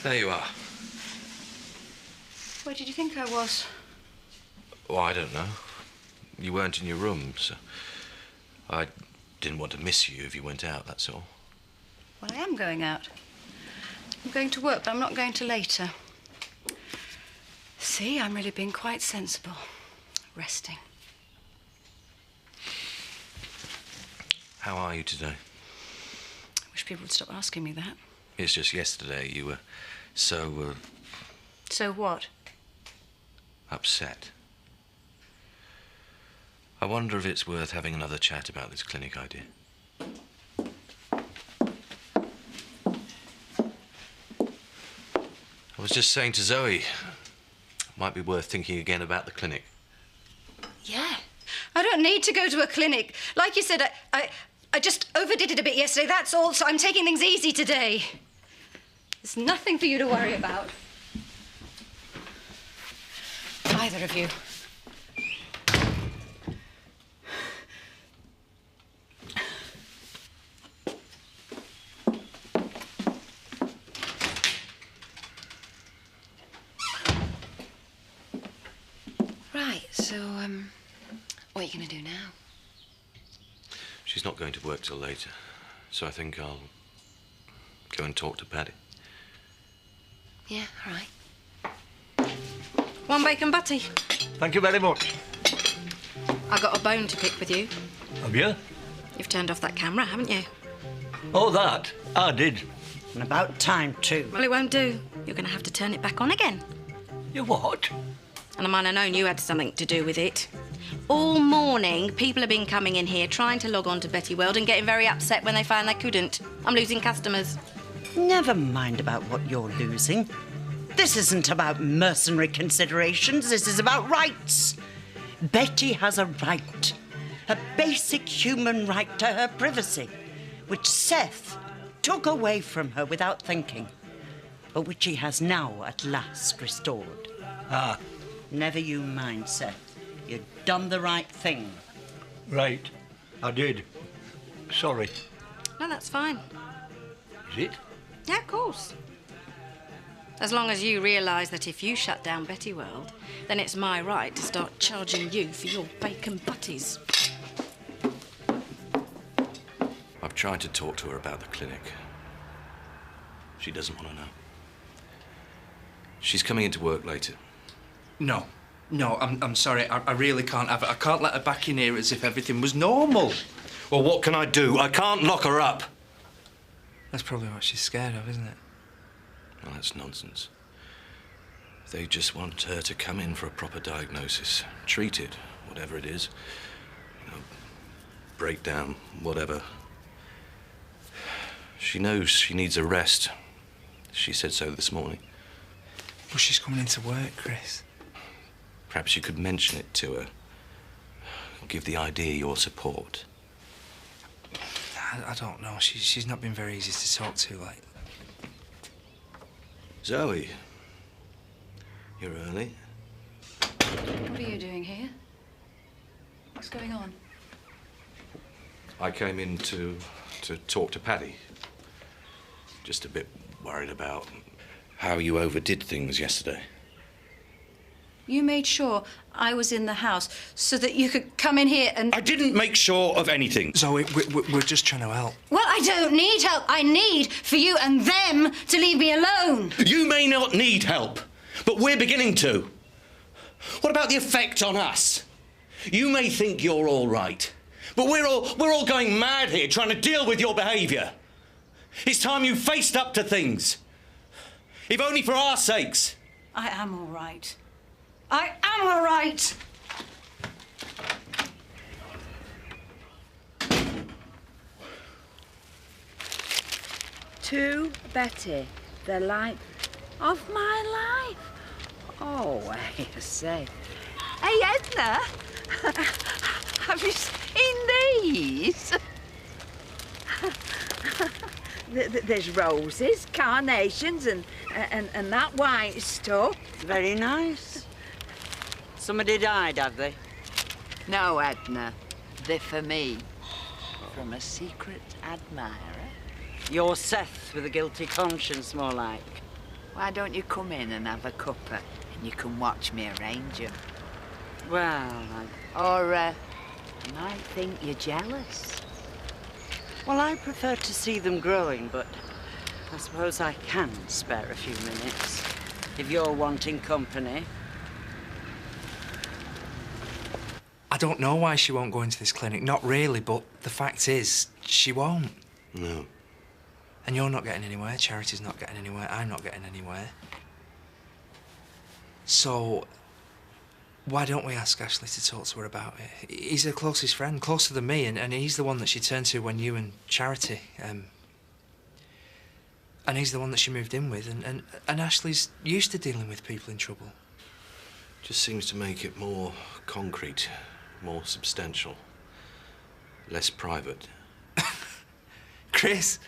There you are. Where did you think I was? Oh, I don't know. You weren't in your room, so I didn't want to miss you if you went out, that's all. Well, I am going out. I'm going to work, but I'm not going till later. See, I'm really being quite sensible. Resting. How are you today? I wish people would stop asking me that. It's just yesterday you were so... So what? upset. I wonder if it's worth having another chat about this clinic idea. I was just saying to Zoe, it might be worth thinking again about the clinic. Yeah. I don't need to go to a clinic. Like you said, I just overdid it a bit yesterday, that's all, so I'm taking things easy today. There's nothing for you to worry about. Either of you. Right, so, what are you going to do now? She's not going to work till later, so I think I'll go and talk to Paddy. Yeah, all right. One bacon butty. Thank you very much. I've got a bone to pick with you. Have you? You've turned off that camera, haven't you? Oh, that? I did. And about time, too. Well, it won't do. You're going to have to turn it back on again. You what? And I might have known you had something to do with it. All morning, people have been coming in here trying to log on to Betty World and getting very upset when they found they couldn't. I'm losing customers. Never mind about what you're losing. This isn't about mercenary considerations. This is about rights. Betty has a right, a basic human right to her privacy, which Seth took away from her without thinking, but which he has now at last restored. Ah, Never you mind, Seth. You've done the right thing. right. I did. Sorry. No, that's fine. Is it? Yeah, of course. As long as you realise that if you shut down Betty World, then it's my right to start charging you for your bacon butties. I've tried to talk to her about the clinic. She doesn't want to know. She's coming into work later. No, I'm sorry. I really can't have it. I can't let her back in here as if everything was normal. Well, what can I do? I can't lock her up. That's probably what she's scared of, isn't it? Well, that's nonsense. They just want her to come in for a proper diagnosis, treated, whatever it is. You know, breakdown, whatever. She knows she needs a rest. She said so this morning. Well, she's coming into work, Chris. Perhaps you could mention it to her. Give the idea your support. I don't know. She's not been very easy to talk to lately. Zoe, you're early. What are you doing here? What's going on? I came in to talk to Paddy. Just a bit worried about how you overdid things yesterday. You made sure I was in the house so that you could come in here and... I didn't make sure of anything. Zoe, we're just trying to help. Well, I don't need help. I need for you and them to leave me alone. You may not need help, but we're beginning to. What about the effect on us? You may think you're all right, but we're all going mad here trying to deal with your behaviour. It's time you faced up to things. If only for our sakes. I am all right. I am all right. To Betty, the light of my life. Oh, wait a sec. Hey, Edna, have you seen these? There's roses, carnations, and that white stuff. It's very nice. Somebody died, have they? No, Edna, they're for me. From a secret admirer. You're Seth with a guilty conscience, more like. Why don't you come in and have a cuppa and you can watch me arrange 'em? Well, Or, I might think you're jealous. well, I prefer to see them growing, but I suppose I can spare a few minutes if you're wanting company. I don't know why she won't go into this clinic. Not really, but the fact is, she won't. No. And you're not getting anywhere, Charity's not getting anywhere, I'm not getting anywhere. So, why don't we ask Ashley to talk to her about it? He's her closest friend, closer than me, and he's the one that she turned to when you and Charity... And he's the one that she moved in with, and Ashley's used to dealing with people in trouble. Just seems to make it more concrete, more substantial, less private. Chris,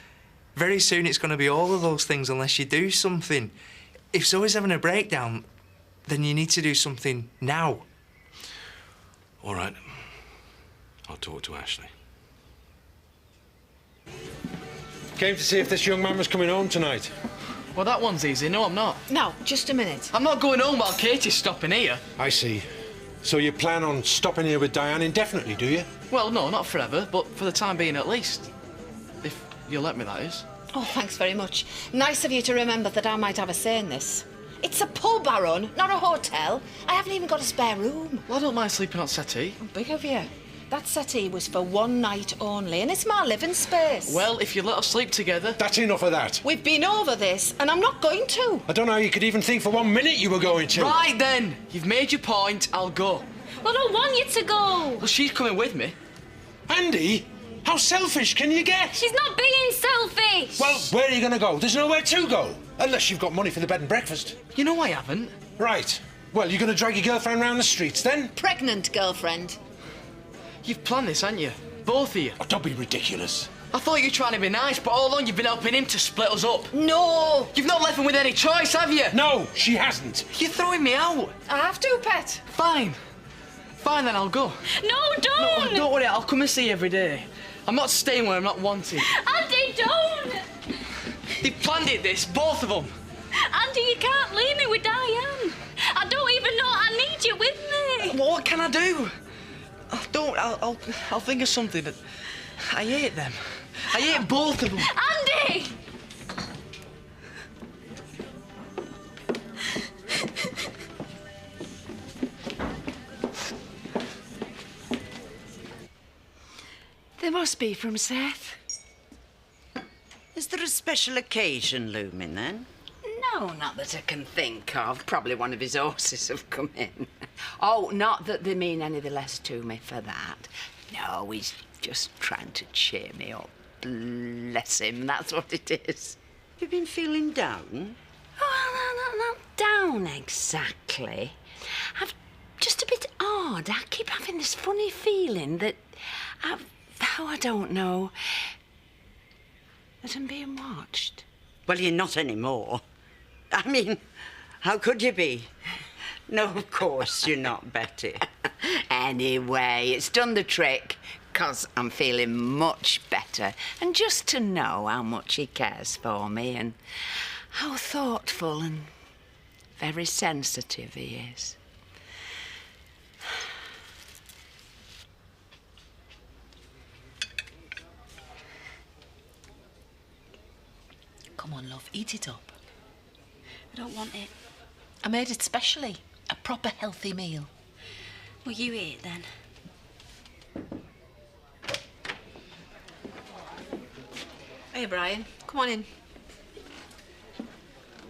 very soon it's going to be all of those things unless you do something. If Zoe's having a breakdown, then you need to do something now. All right. I'll talk to Ashley. Came to see if this young man was coming home tonight. Well, that one's easy. No, I'm not. No, just a minute. I'm not going home while Katie's stopping here. I see. So you plan on stopping here with Diane indefinitely, do you? Well, no, not forever, but for the time being at least. If you'll let me, that is. Oh, thanks very much. Nice of you to remember that I might have a say in this. It's a pub, Aaron, not a hotel. I haven't even got a spare room. Well, I don't mind sleeping on settee. Big of you. That settee was for one night only, and it's my living space. Well, if you let us sleep together... That's enough of that. We've been over this, and I'm not going to. I don't know how you could even think for 1 minute you were going to. Right then. You've made your point. I'll go. Well, I don't want you to go. Well, she's coming with me. Andy, how selfish can you get? She's not being selfish. Well, where are you going to go? There's nowhere to go. Unless you've got money for the bed and breakfast. You know I haven't. Right. Well, you're going to drag your girlfriend round the streets then? Pregnant girlfriend. You've planned this, haven't you? Both of you. Oh, don't be ridiculous. I thought you were trying to be nice, but all along you've been helping him to split us up. No. You've not left him with any choice, have you? No, she hasn't. You're throwing me out. I have to, pet. Fine. Fine, then I'll go. No, don't. No, don't worry, I'll come and see you every day. I'm not staying where I'm not wanted. Andy, don't. They planned it, this, both of them. Andy, you can't leave me with Diane. I don't even know I need you with me. What can I do? I'll think of something. I hate them. I hate both of them. Andy! They must be from Seth. Is there a special occasion looming then? No, not that I can think of. Probably one of his horses have come in. Oh, not that they mean any the less to me for that. No, he's just trying to cheer me up. Bless him, that's what it is. You've been feeling down? Oh, not down exactly. I'm just a bit odd. I keep having this funny feeling that I don't know, that I'm being watched. Well, you're not anymore. I mean, how could you be? No, of course you're not, Betty. Anyway, it's done the trick, 'cause I'm feeling much better. And just to know how much he cares for me and how thoughtful and very sensitive he is. Come on, love, eat it up. I don't want it. I made it specially. A proper healthy meal. Well, you eat it then. Hey, Brian, come on in.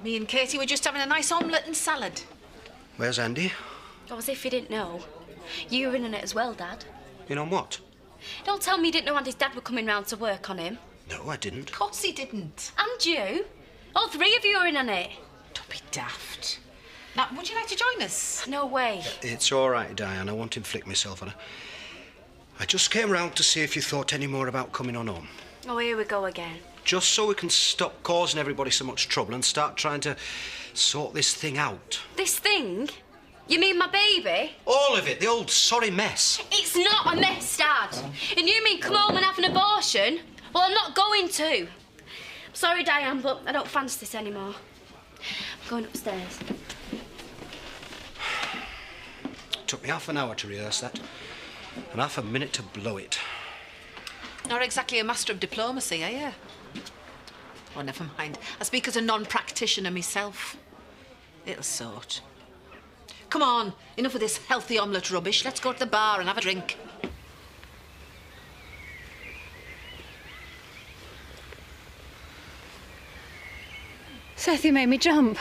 Me and Katie were just having a nice omelette and salad. Where's Andy? Oh, as if you didn't know. You were in it as well, Dad. In on what? Don't tell me you didn't know Andy's dad were coming round to work on him. No, I didn't. Of course he didn't. And you. All three of you are in on it. Don't be daft. Now, would you like to join us? No way. It's all right, Diane. I won't inflict myself on her. I just came round to see if you thought any more about coming on home. Oh, here we go again. Just so we can stop causing everybody so much trouble and start trying to sort this thing out. This thing? You mean my baby? All of it, the old sorry mess. It's not a mess, Dad. And you mean come home and have an abortion? Well, I'm not going to. Sorry, Diane, but I don't fancy this anymore. Going upstairs. Took me half an hour to rehearse that, and half a minute to blow it. Not exactly a master of diplomacy, are you? Oh, never mind. I speak as a non-practitioner myself. It'll sort. Come on, enough of this healthy omelette rubbish. Let's go to the bar and have a drink. Seth, you made me jump.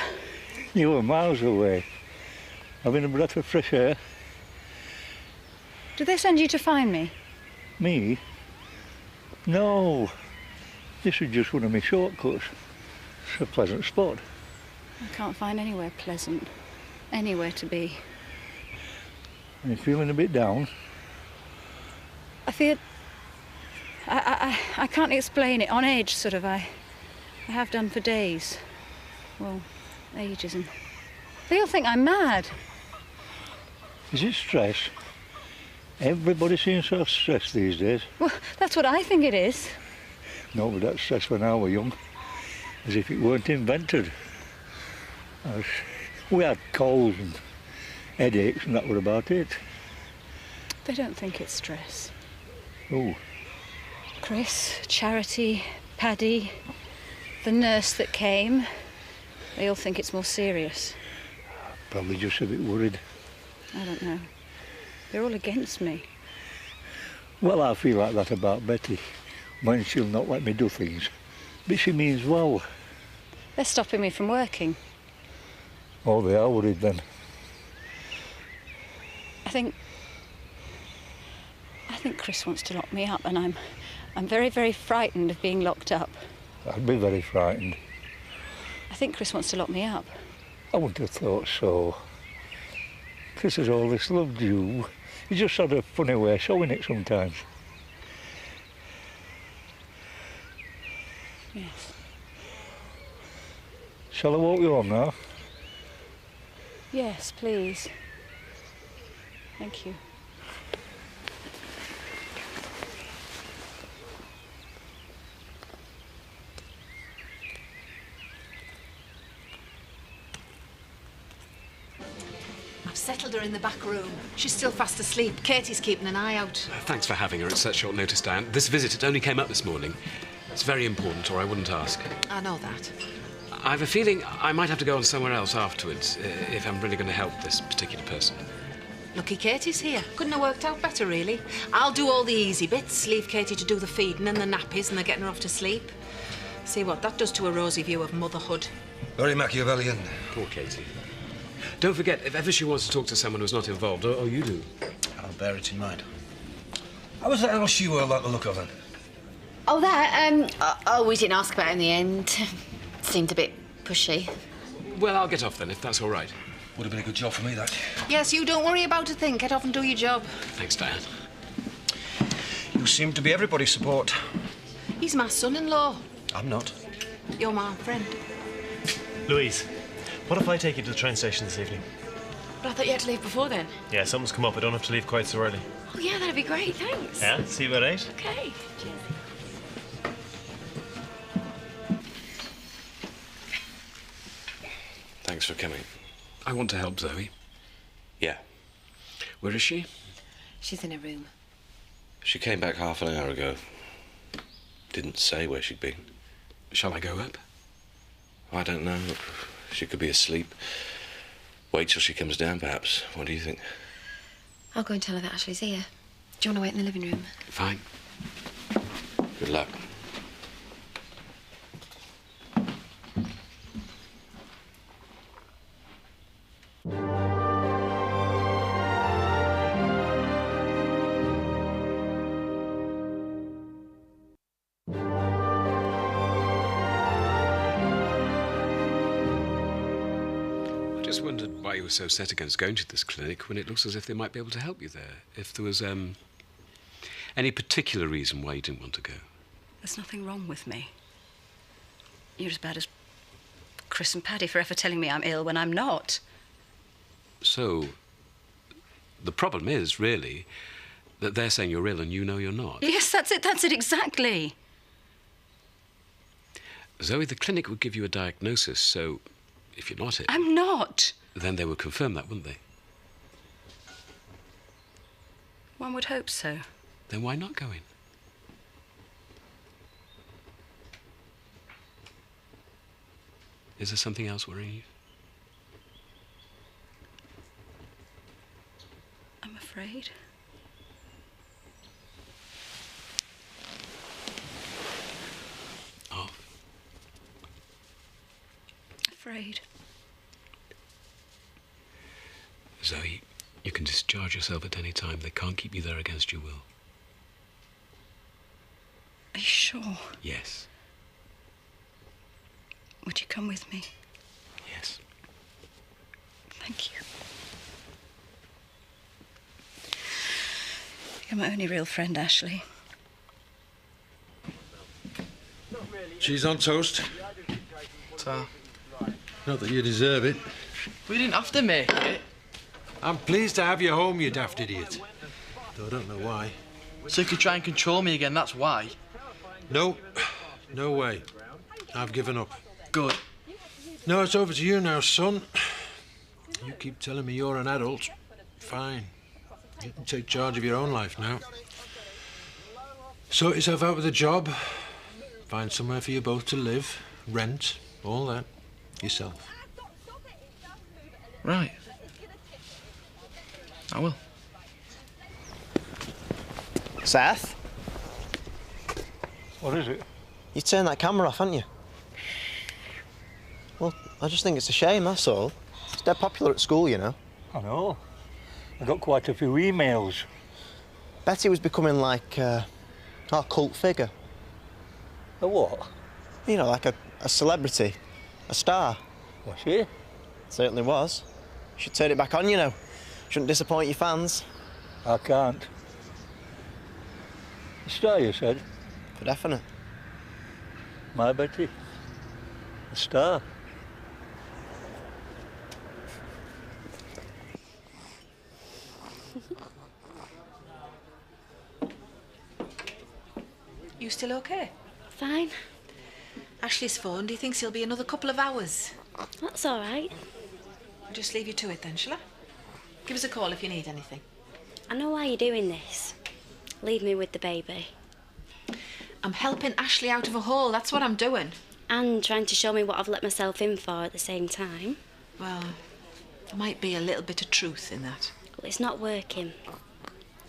You were miles away. Having a breath of fresh air. Did they send you to find me? Me? No. This is just one of my shortcuts. It's a pleasant spot. I can't find anywhere pleasant. Anywhere to be. Are you feeling a bit down? I feel... I can't explain it. On edge, sort of. I have done for days. Well, ages, and they all think I'm mad. Is it stress? Everybody seems so stressed these days. Well, that's what I think it is. No, but that's stress when I were young. As if it weren't invented. We had colds and headaches and that were about it. They don't think it's stress. Oh. Chris, Charity, Paddy, the nurse that came. They all think it's more serious. Probably just a bit worried. I don't know. They're all against me. Well, I feel like that about Betty, when she'll not let me do things. But she means well. They're stopping me from working. Oh, they are worried then. I think Chris wants to lock me up, and I'm very, very frightened of being locked up. I'd be very frightened. I think Chris wants to lock me up. I wouldn't have thought so. Chris has always loved you. He just had a funny way of showing it sometimes. Yes. Shall I walk you home now? Yes, please. Thank you. I've settled her in the back room. She's still fast asleep. Katie's keeping an eye out. Thanks for having her at such short notice, Diane. This visit, it only came up this morning. It's very important, or I wouldn't ask. I know that. I have a feeling I might have to go on somewhere else afterwards, if I'm really going to help this particular person. Lucky Katie's here. Couldn't have worked out better, really. I'll do all the easy bits, leave Katie to do the feeding and the nappies and the getting her off to sleep. See what that does to a rosy view of motherhood. Very Machiavellian. Poor Katie. Don't forget, if ever she wants to talk to someone who's not involved, or you do. I'll bear it in mind. How was that else you like the look of then? Oh, that, we didn't ask about it in the end. Seemed a bit pushy. Well, I'll get off then, if that's all right. Would have been a good job for me, that. Yes, you don't worry about a thing. Get off and do your job. Thanks, Diane. You seem to be everybody's support. He's my son-in-law. I'm not. You're my friend. Louise, what if I take you to the train station this evening? But I thought you had to leave before then. Yeah, something's come up. I don't have to leave quite so early. Oh, yeah, that'd be great, thanks. Yeah? See you at 8? Okay. Cheers. Thanks for coming. I want to help Zoe. Yeah. Where is she? She's in her room. She came back half an hour ago. Didn't say where she'd been. Shall I go up? I don't know. She could be asleep. Wait till she comes down, perhaps. What do you think? I'll go and tell her that Ashley's here. Do you want to wait in the living room? Fine. Good luck. I just wondered why you were so set against going to this clinic when it looks as if they might be able to help you there. If there was, any particular reason why you didn't want to go. There's nothing wrong with me. You're as bad as Chris and Paddy for ever telling me I'm ill when I'm not. So, the problem is, really, that they're saying you're ill and you know you're not. Yes, that's it exactly. Zoe, the clinic would give you a diagnosis, so if you're not it... I'm not. Then they would confirm that, wouldn't they? One would hope so. Then why not go in? Is there something else worrying you? I'm afraid. Oh. Afraid. Zoe, you can discharge yourself at any time. They can't keep you there against your will. Are you sure? Yes. Would you come with me? Yes. Thank you. You're my only real friend, Ashley. Cheese on toast. Ta. Not that you deserve it. We didn't have to make it. I'm pleased to have you home, you daft idiot. Though I don't know why. So you could try and control me again, that's why. No. No way. I've given up. Good. No, it's over to you now, son. You keep telling me you're an adult. Fine. You can take charge of your own life now. Sort yourself out with a job. Find somewhere for you both to live. Rent. All that. Yourself. Right. I will. Seth? What is it? You turned that camera off, haven't you? Well, I just think it's a shame, that's all. It's dead popular at school, you know. I know. I got quite a few emails. Betty was becoming like our cult figure. A what? You know, like a celebrity. A star. Was she? Certainly was. Should turn it back on, you know. Shouldn't disappoint your fans. I can't. A star, you said? For definite. My Betty. A star. You still okay? Fine. Ashley's phoned. He thinks he'll be another couple of hours. That's all right. I'll just leave you to it then, shall I? Give us a call if you need anything. I know why you're doing this. Leave me with the baby. I'm helping Ashley out of a hole. That's what I'm doing. And trying to show me what I've let myself in for at the same time. Well, there might be a little bit of truth in that. Well, it's not working.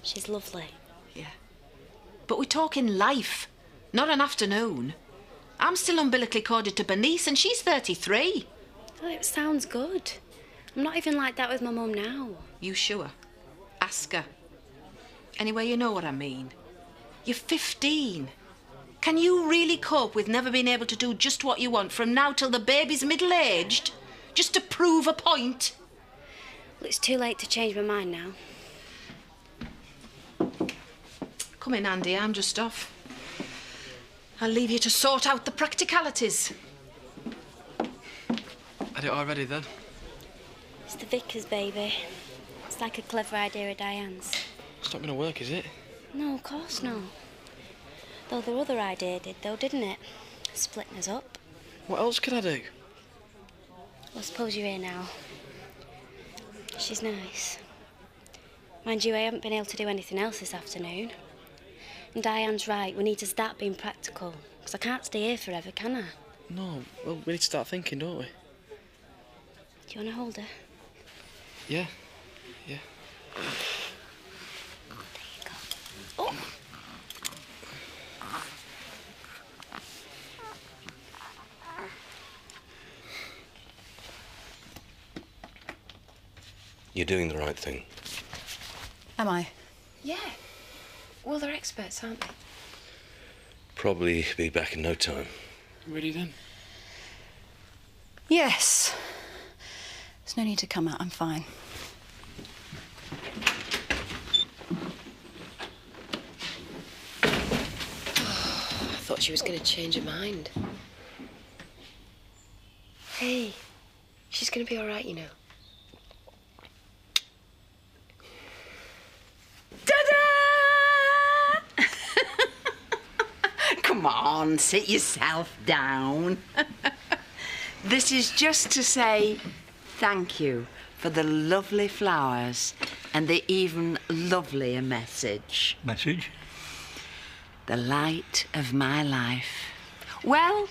She's lovely. Yeah. But we're talking life, not an afternoon. I'm still umbilically corded to Bernice and she's 33. Oh, it sounds good. I'm not even like that with my mum now. You sure? Ask her. Anyway, you know what I mean. You're 15. Can you really cope with never being able to do just what you want from now till the baby's middle-aged? Just to prove a point? Well, it's too late to change my mind now. Come in, Andy. I'm just off. I'll leave you to sort out the practicalities. Had it already then? It's the vicar's baby. It's like a clever idea of Diane's. It's not going to work, is it? No, of course not. Though the other idea did, though, didn't it? Splitting us up. What else could I do? Well, suppose you're here now. She's nice. Mind you, I haven't been able to do anything else this afternoon. And Diane's right, we need to start being practical. Because I can't stay here forever, can I? No, well, we need to start thinking, don't we? Do you want to hold her? Yeah. Yeah. There you go. Oh! You're doing the right thing. Am I? Yeah. Well, they're experts, aren't they? Probably be back in no time. Ready then? Yes. There's no need to come out. I'm fine. I thought she was going to change her mind. Hey, she's going to be all right, you know. Come on, sit yourself down. This is just to say thank you for the lovely flowers and the even lovelier message. Message? The light of my life. Well,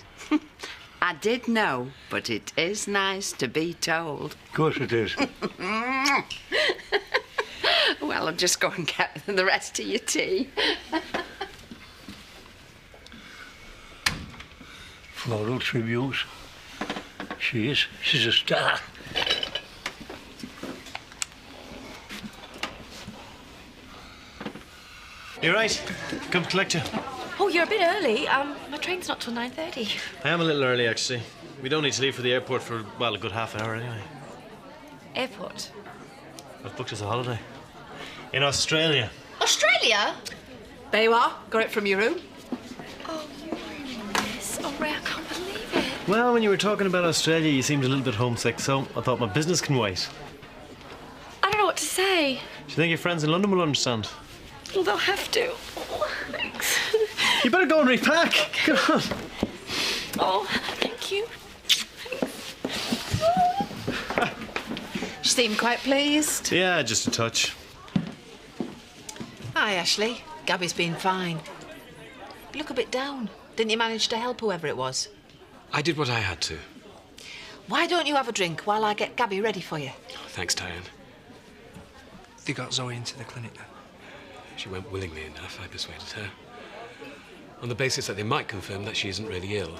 I did know, but it is nice to be told. Of course it is. Well, I'll just go and get the rest of your tea. Floral tributes. She is. She's a star. You right? Come to collect you. Oh, you're a bit early. My train's not till 9:30. I am a little early, actually. We don't need to leave for the airport for, well, a good half an hour anyway. Airport? I've booked us a holiday. In Australia. Australia? There you are. Got it from your room. Oh, you're ruining this. Oh, Ray, I can't believe it. Well, when you were talking about Australia, you seemed a little bit homesick, so I thought my business can wait. I don't know what to say. Do you think your friends in London will understand? Well, they'll have to. Oh, thanks. You better go and repack. Okay. Come on. Oh, thank you. She seemed quite pleased. Yeah, just a touch. Hi, Ashley. Gabby's been fine. You look a bit down. Didn't you manage to help whoever it was? I did what I had to. Why don't you have a drink while I get Gabby ready for you? Oh, thanks, Diane. They got Zoe into the clinic then? She went willingly enough. I persuaded her. On the basis that they might confirm that she isn't really ill.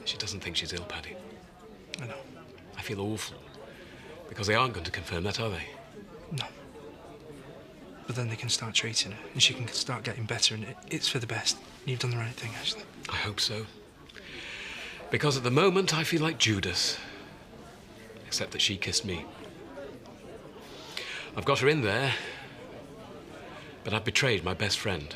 She doesn't think she's ill, Paddy. I know. I feel awful. Because they aren't going to confirm that, are they? No. But then they can start treating her, and she can start getting better, and it's for the best. You've done the right thing, Ashley. I hope so. Because at the moment, I feel like Judas. Except that she kissed me. I've got her in there, but I've betrayed my best friend.